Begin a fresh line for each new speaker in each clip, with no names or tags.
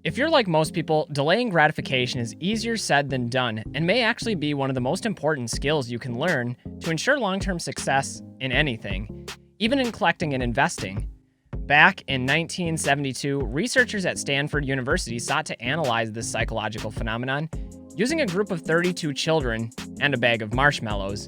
If you're like most people, delaying gratification is easier said than done and may actually be one of the most important skills you can learn to ensure long-term success in anything, even in collecting and investing. Back in 1972, researchers at Stanford University sought to analyze this psychological phenomenon using a group of 32 children and a bag of marshmallows.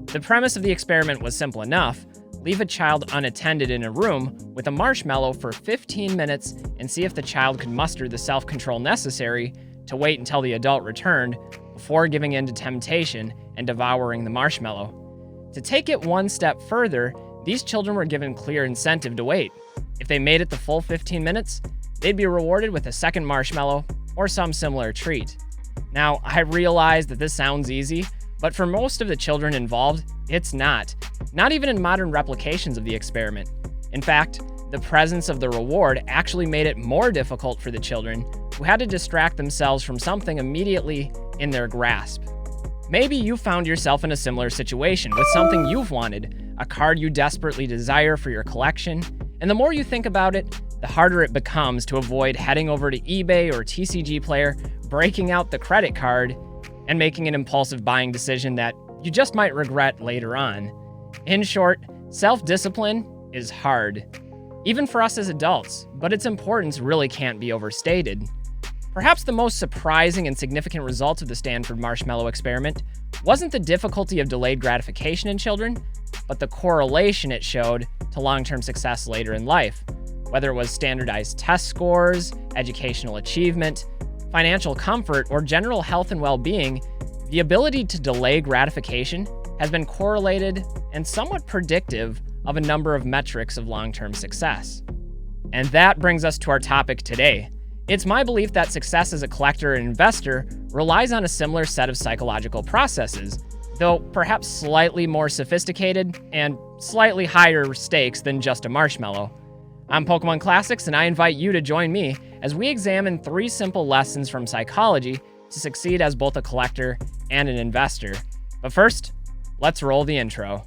The premise of the experiment was simple enough. Leave a child unattended in a room with a marshmallow for 15 minutes and see if the child could muster the self-control necessary to wait until the adult returned before giving in to temptation and devouring the marshmallow. To take it one step further, these children were given clear incentive to wait. If they made it the full 15 minutes, they'd be rewarded with a second marshmallow or some similar treat. Now, I realize that this sounds easy, but for most of the children involved, it's not. Not even in modern replications of the experiment. In fact, the presence of the reward actually made it more difficult for the children who had to distract themselves from something immediately in their grasp. Maybe you found yourself in a similar situation with something you've wanted, a card you desperately desire for your collection, and the more you think about it, the harder it becomes to avoid heading over to eBay or TCG Player, breaking out the credit card, and making an impulsive buying decision that you just might regret later on. In short, self-discipline is hard, even for us as adults, but its importance really can't be overstated. Perhaps the most surprising and significant result of the Stanford Marshmallow experiment wasn't the difficulty of delayed gratification in children, but the correlation it showed to long-term success later in life. Whether it was standardized test scores, educational achievement, financial comfort, or general health and well-being, the ability to delay gratification has been correlated and somewhat predictive of a number of metrics of long-term success. And that brings us to our topic today. It's my belief that success as a collector and investor relies on a similar set of psychological processes, though perhaps slightly more sophisticated and slightly higher stakes than just a marshmallow. I'm Pokemon Classics, and I invite you to join me as we examine 3 simple lessons from psychology to succeed as both a collector and an investor. But first, let's roll the intro.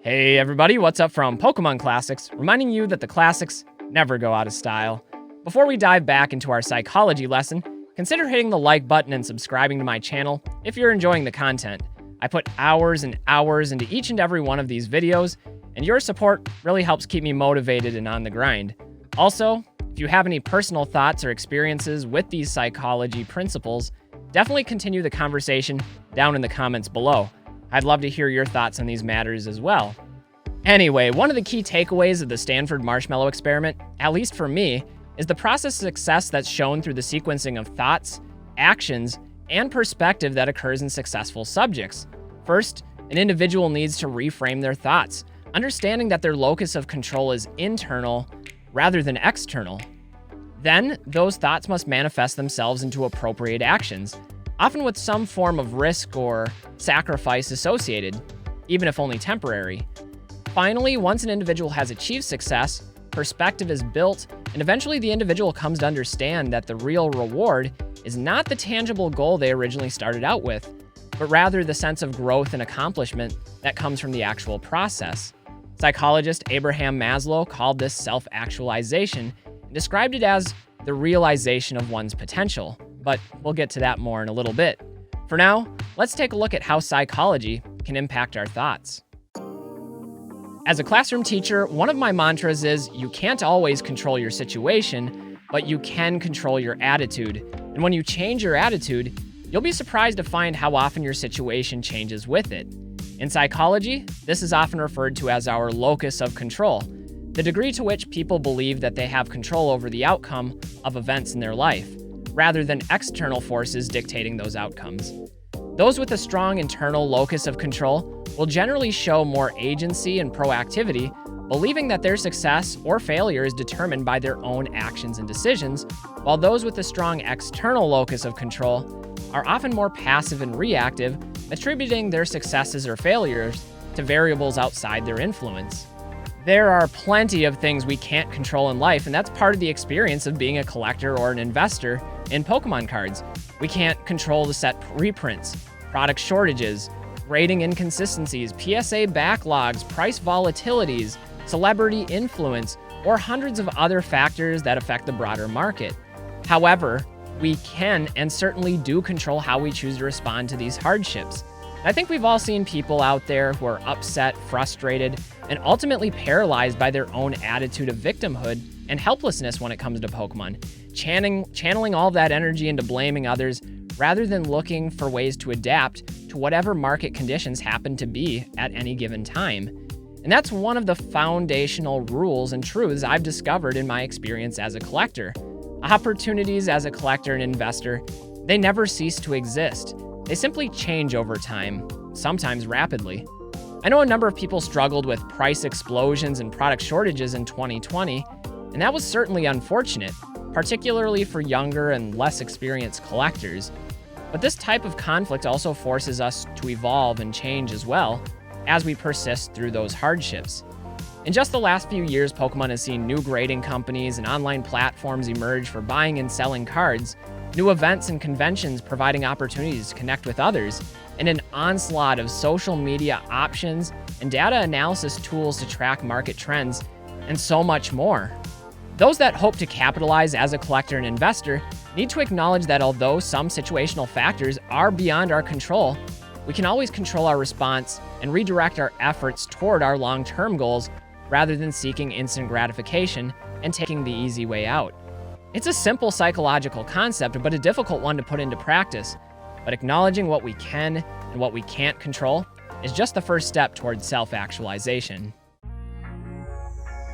Hey everybody, what's up from Pokemon Classics, reminding you that the classics never go out of style. Before we dive back into our psychology lesson, consider hitting the like button and subscribing to my channel if you're enjoying the content. I put hours and hours into each and every one of these videos, and your support really helps keep me motivated and on the grind. Also, if you have any personal thoughts or experiences with these psychology principles, definitely continue the conversation down in the comments below. I'd love to hear your thoughts on these matters as well. Anyway, one of the key takeaways of the Stanford Marshmallow experiment, at least for me, is the process of success that's shown through the sequencing of thoughts, actions, and perspective that occurs in successful subjects. First, an individual needs to reframe their thoughts, understanding that their locus of control is internal rather than external. Then, those thoughts must manifest themselves into appropriate actions, often with some form of risk or sacrifice associated, even if only temporary. Finally, once an individual has achieved success, perspective is built, and eventually the individual comes to understand that the real reward is not the tangible goal they originally started out with, but rather the sense of growth and accomplishment that comes from the actual process. Psychologist Abraham Maslow called this self-actualization and described it as the realization of one's potential, but we'll get to that more in a little bit. For now, let's take a look at how psychology can impact our thoughts. As a classroom teacher, one of my mantras is you can't always control your situation, but you can control your attitude. And when you change your attitude, you'll be surprised to find how often your situation changes with it. In psychology, this is often referred to as our locus of control, the degree to which people believe that they have control over the outcome of events in their life, rather than external forces dictating those outcomes. Those with a strong internal locus of control will generally show more agency and proactivity, believing that their success or failure is determined by their own actions and decisions, while those with a strong external locus of control are often more passive and reactive, attributing their successes or failures to variables outside their influence. There are plenty of things we can't control in life, and that's part of the experience of being a collector or an investor in Pokemon cards. We can't control the set reprints, product shortages, grading inconsistencies, PSA backlogs, price volatilities, celebrity influence, or hundreds of other factors that affect the broader market. However, we can and certainly do control how we choose to respond to these hardships. I think we've all seen people out there who are upset, frustrated, and ultimately paralyzed by their own attitude of victimhood and helplessness when it comes to Pokemon, channeling all that energy into blaming others rather than looking for ways to adapt to whatever market conditions happen to be at any given time. And that's one of the foundational rules and truths I've discovered in my experience as a collector. Opportunities as a collector and investor, they never cease to exist. They simply change over time, sometimes rapidly. I know a number of people struggled with price explosions and product shortages in 2020, and that was certainly unfortunate, particularly for younger and less experienced collectors. But this type of conflict also forces us to evolve and change as well as we persist through those hardships. In just the last few years, Pokemon has seen new grading companies and online platforms emerge for buying and selling cards, new events and conventions providing opportunities to connect with others, and an onslaught of social media options and data analysis tools to track market trends, and so much more. Those that hope to capitalize as a collector and investor need to acknowledge that although some situational factors are beyond our control, we can always control our response and redirect our efforts toward our long-term goals rather than seeking instant gratification and taking the easy way out. It's a simple psychological concept, but a difficult one to put into practice. But acknowledging what we can and what we can't control is just the first step towards self-actualization.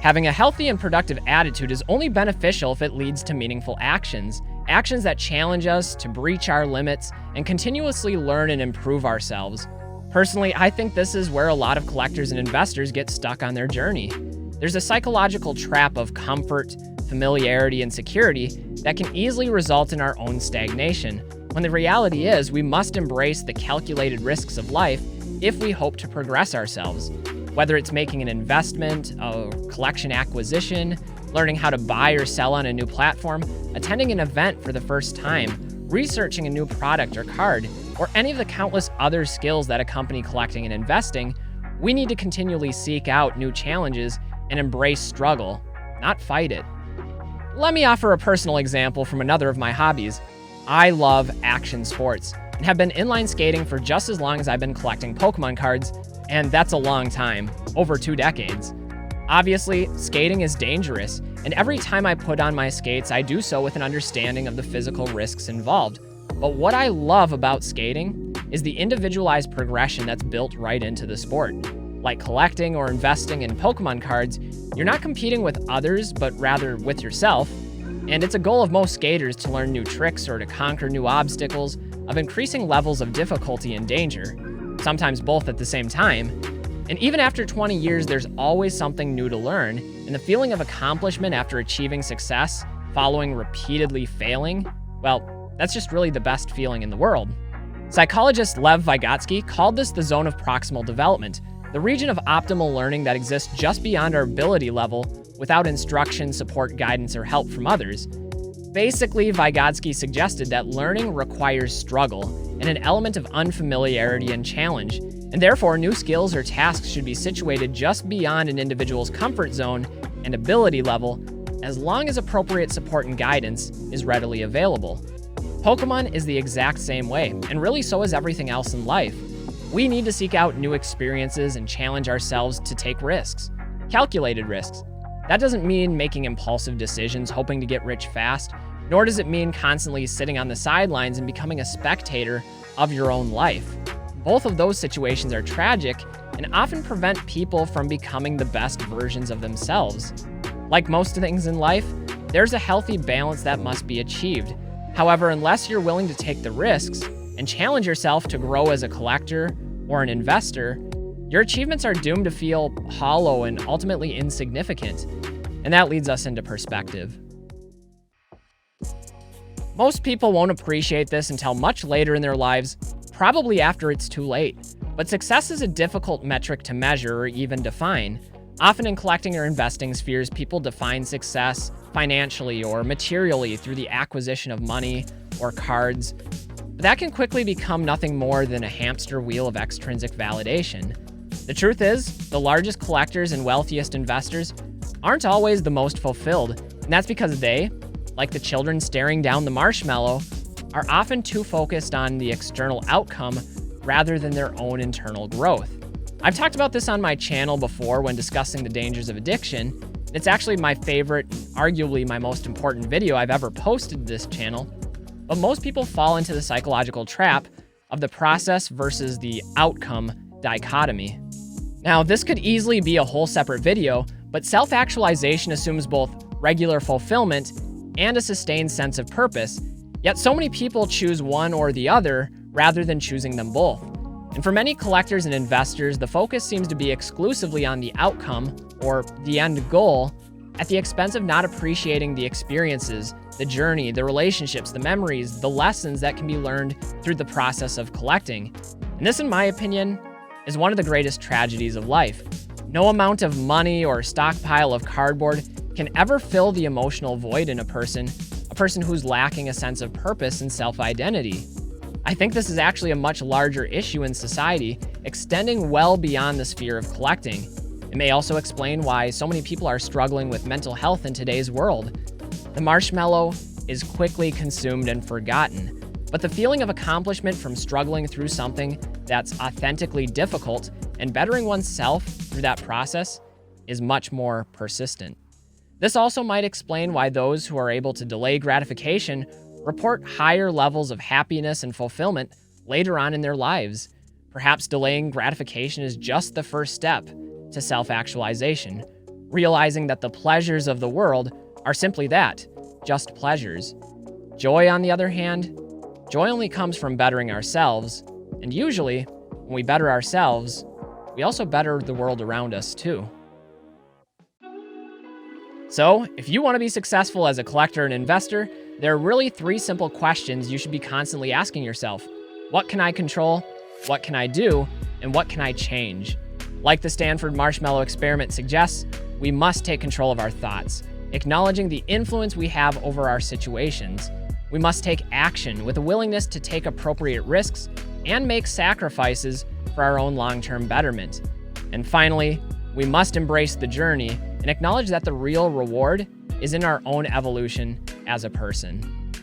Having a healthy and productive attitude is only beneficial if it leads to meaningful actions that challenge us to breach our limits and continuously learn and improve ourselves. Personally, I think this is where a lot of collectors and investors get stuck on their journey. There's a psychological trap of comfort, familiarity, and security that can easily result in our own stagnation, when the reality is we must embrace the calculated risks of life if we hope to progress ourselves. Whether it's making an investment, a collection acquisition, learning how to buy or sell on a new platform, attending an event for the first time, researching a new product or card, or any of the countless other skills that accompany collecting and investing, we need to continually seek out new challenges and embrace struggle, not fight it. Let me offer a personal example from another of my hobbies. I love action sports and have been inline skating for just as long as I've been collecting Pokemon cards, and that's a long time, over 2 decades. Obviously, skating is dangerous, and every time I put on my skates, I do so with an understanding of the physical risks involved. But what I love about skating is the individualized progression that's built right into the sport. Like collecting or investing in Pokemon cards, you're not competing with others, but rather with yourself. And it's a goal of most skaters to learn new tricks or to conquer new obstacles of increasing levels of difficulty and danger, sometimes both at the same time. And even after 20 years, there's always something new to learn, and the feeling of accomplishment after achieving success, following repeatedly failing, well, that's just really the best feeling in the world. Psychologist Lev Vygotsky called this the zone of proximal development, the region of optimal learning that exists just beyond our ability level without instruction, support, guidance, or help from others. Basically, Vygotsky suggested that learning requires struggle and an element of unfamiliarity and challenge, and therefore new skills or tasks should be situated just beyond an individual's comfort zone and ability level, as long as appropriate support and guidance is readily available. Pokemon is the exact same way, and really so is everything else in life. We need to seek out new experiences and challenge ourselves to take risks, calculated risks. That doesn't mean making impulsive decisions hoping to get rich fast, nor does it mean constantly sitting on the sidelines and becoming a spectator of your own life. Both of those situations are tragic and often prevent people from becoming the best versions of themselves. Like most things in life, there's a healthy balance that must be achieved. However, unless you're willing to take the risks and challenge yourself to grow as a collector or an investor, your achievements are doomed to feel hollow and ultimately insignificant. And that leads us into perspective. Most people won't appreciate this until much later in their lives, probably after it's too late. But success is a difficult metric to measure or even define. Often in collecting or investing spheres, people define success financially or materially through the acquisition of money or cards. But that can quickly become nothing more than a hamster wheel of extrinsic validation. The truth is, the largest collectors and wealthiest investors aren't always the most fulfilled, and that's because they, like the children staring down the marshmallow, are often too focused on the external outcome rather than their own internal growth. I've talked about this on my channel before when discussing the dangers of addiction. It's actually my favorite, arguably my most important video I've ever posted to this channel. But most people fall into the psychological trap of the process versus the outcome dichotomy. Now, this could easily be a whole separate video, but self-actualization assumes both regular fulfillment and a sustained sense of purpose, yet so many people choose one or the other rather than choosing them both. And for many collectors and investors, the focus seems to be exclusively on the outcome, or the end goal, at the expense of not appreciating the experiences, the journey, the relationships, the memories, the lessons that can be learned through the process of collecting. And this, in my opinion, is one of the greatest tragedies of life. No amount of money or stockpile of cardboard can ever fill the emotional void in a person who's lacking a sense of purpose and self-identity. I think this is actually a much larger issue in society, extending well beyond the sphere of collecting. It may also explain why so many people are struggling with mental health in today's world. The marshmallow is quickly consumed and forgotten, but the feeling of accomplishment from struggling through something that's authentically difficult and bettering oneself through that process is much more persistent. This also might explain why those who are able to delay gratification report higher levels of happiness and fulfillment later on in their lives. Perhaps delaying gratification is just the first step to self-actualization, realizing that the pleasures of the world are simply that, just pleasures. Joy, on the other hand, joy only comes from bettering ourselves, and usually, when we better ourselves, we also better the world around us too. So, if you want to be successful as a collector and investor, there are really 3 simple questions you should be constantly asking yourself. What can I control? What can I do? And what can I change? Like the Stanford Marshmallow experiment suggests, we must take control of our thoughts, acknowledging the influence we have over our situations. We must take action with a willingness to take appropriate risks and make sacrifices for our own long-term betterment. And finally, we must embrace the journey and acknowledge that the real reward is in our own evolution as a person.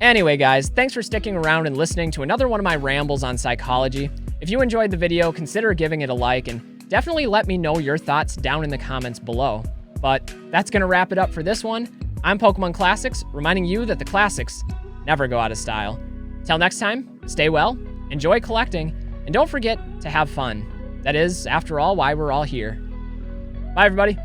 Anyway, guys, thanks for sticking around and listening to another one of my rambles on psychology. If you enjoyed the video, consider giving it a like and definitely let me know your thoughts down in the comments below. But that's going to wrap it up for this one. I'm Pokemon Classics, reminding you that the classics never go out of style. Till next time, stay well, enjoy collecting, and don't forget to have fun. That is, after all, why we're all here. Bye, everybody.